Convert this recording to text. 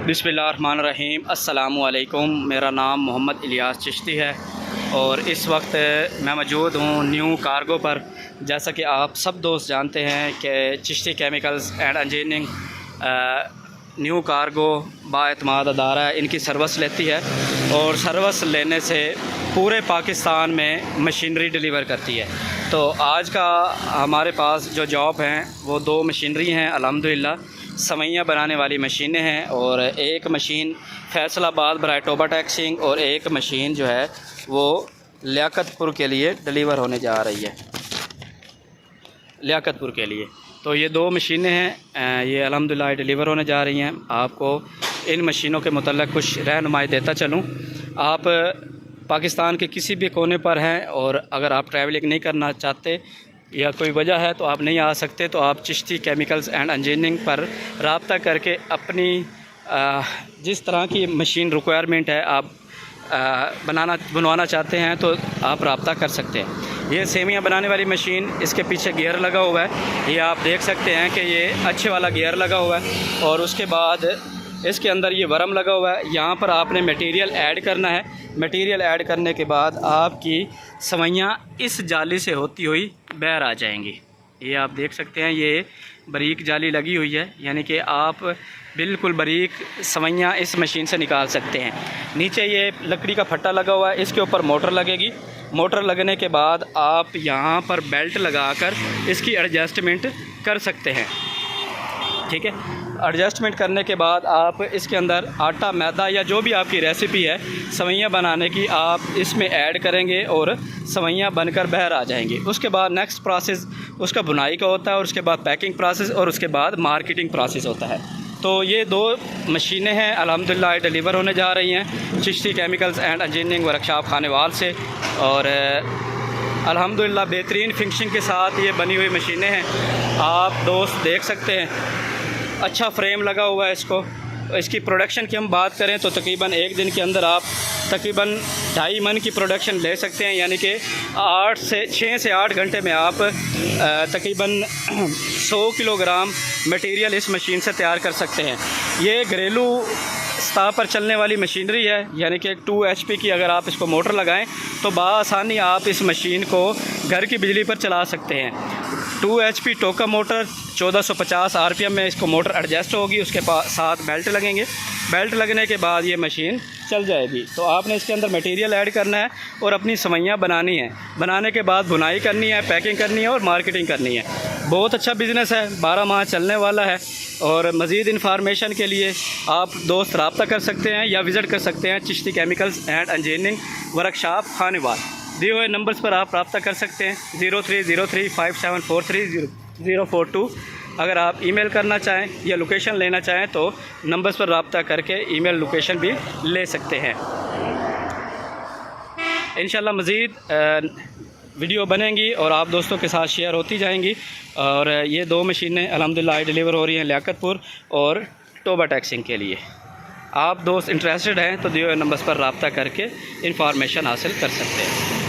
बिस्मिल्लाहिर्रहमानिर्रहीम। अस्सलामुअलैकुम। मेरा नाम मोहम्मद इलियास चिश्ती है और इस वक्त मैं मौजूद हूँ न्यू कार्गो पर। जैसा कि आप सब दोस्त जानते हैं कि Chishti chemicals and engineering new cargo बाएतमाद अदारा है, इनकी सर्विस लेती है और सर्विस लेने से पूरे पाकिस्तान में मशीनरी डिलीवर करती है। तो आज का हमारे पास जो जॉब हैं वो दो मशीनरी हैं अल्हम्दुलिल्लाह, सवैयाँ बनाने वाली मशीनें हैं और एक मशीन फैसलाबाद बराए टोबा टैक्सिंग और एक मशीन जो है वो लियाकतपुर के लिए डिलीवर होने जा रही है, लियाकतपुर के लिए। तो ये दो मशीनें हैं, ये अल्हम्दुलिल्लाह डिलीवर होने जा रही हैं। आपको इन मशीनों के मुतल्लिक़ कुछ रहनुमाई देता चलूँ। आप पाकिस्तान के किसी भी कोने पर हैं और अगर आप ट्रैवलिंग नहीं करना चाहते या कोई वजह है तो आप नहीं आ सकते, तो आप चिश्ती केमिकल्स एंड इंजीनियरिंग पर रब्ता करके अपनी जिस तरह की मशीन रिक्वायरमेंट है आप बनवाना चाहते हैं तो आप रब्ता कर सकते हैं। ये सेवियाँ बनाने वाली मशीन, इसके पीछे गियर लगा हुआ है, ये आप देख सकते हैं कि ये अच्छे वाला गियर लगा हुआ है और उसके बाद इसके अंदर ये वरम लगा हुआ है। यहाँ पर आपने मटेरियल ऐड करना है। मटेरियल ऐड करने के बाद आपकी सवैयाँ इस जाली से होती हुई बाहर आ जाएंगी। ये आप देख सकते हैं, ये बारीक जाली लगी हुई है, यानी कि आप बिल्कुल बारीक सवैयाँ इस मशीन से निकाल सकते हैं। नीचे ये लकड़ी का फट्टा लगा हुआ है, इसके ऊपर मोटर लगेगी। मोटर लगने के बाद आप यहाँ पर बेल्ट लगाकर इसकी एडजस्टमेंट कर सकते हैं, ठीक है। एडजस्टमेंट करने के बाद आप इसके अंदर आटा, मैदा या जो भी आपकी रेसिपी है सवैयाँ बनाने की, आप इसमें ऐड करेंगे और सवैयाँ बनकर बाहर आ जाएंगी। उसके बाद नेक्स्ट प्रोसेस उसका बुनाई का होता है और उसके बाद पैकिंग प्रोसेस और उसके बाद मार्केटिंग प्रोसेस होता है। तो ये दो मशीनें हैं अल्हम्दुलिल्लाह डिलीवर होने जा रही हैं Chishti chemicals and engineering workshop Khanewal से और अल्हम्दुलिल्लाह बेहतरीन फिनिशिंग के साथ ये बनी हुई मशीनें हैं। आप दोस्त देख सकते हैं, अच्छा फ्रेम लगा हुआ है इसको। इसकी प्रोडक्शन की हम बात करें तो तकरीबन एक दिन के अंदर आप तकरीबन 2.5 मन की प्रोडक्शन ले सकते हैं, यानी कि 6 से 8 घंटे में आप तकरीबन 100 किलोग्राम मटेरियल इस मशीन से तैयार कर सकते हैं। ये घरेलू सतह पर चलने वाली मशीनरी है, यानी कि 2 HP की अगर आप इसको मोटर लगाएं तो बआसानी आप इस मशीन को घर की बिजली पर चला सकते हैं। 2 HP टोका मोटर 1450 RPM में इसको मोटर एडजस्ट होगी, उसके साथ बेल्ट लगेंगे। बेल्ट लगने के बाद ये मशीन चल जाएगी। तो आपने इसके अंदर मटेरियल ऐड करना है और अपनी सवैयाँ बनानी है। बनाने के बाद बुनाई करनी है, पैकिंग करनी है और मार्केटिंग करनी है। बहुत अच्छा बिज़नेस है, 12 माह चलने वाला है और मज़ीद इन्फॉर्मेशन के लिए आप दोस्त रब्ता कर सकते हैं या विज़िट कर सकते हैं Chishti chemicals and engineering workshop Khanewal. दिए हुए नंबर्स पर आप रब्ता कर सकते हैं 030357430042। अगर आप ईमेल करना चाहें या लोकेशन लेना चाहें तो नंबर्स पर रब्ता करके ईमेल लोकेशन भी ले सकते हैं। इंशाल्लाह मज़ीद वीडियो बनेंगी और आप दोस्तों के साथ शेयर होती जाएंगी। और ये दो मशीनें अल्हम्दुलिल्लाह डिलीवर हो रही हैं लियाकतपुर और टोबा टैक्सिंग के लिए। आप दोस्त इंटरेस्टेड हैं तो दिए हुए नंबर्स पर रब्ता करके इंफॉर्मेशन हासिल कर सकते हैं।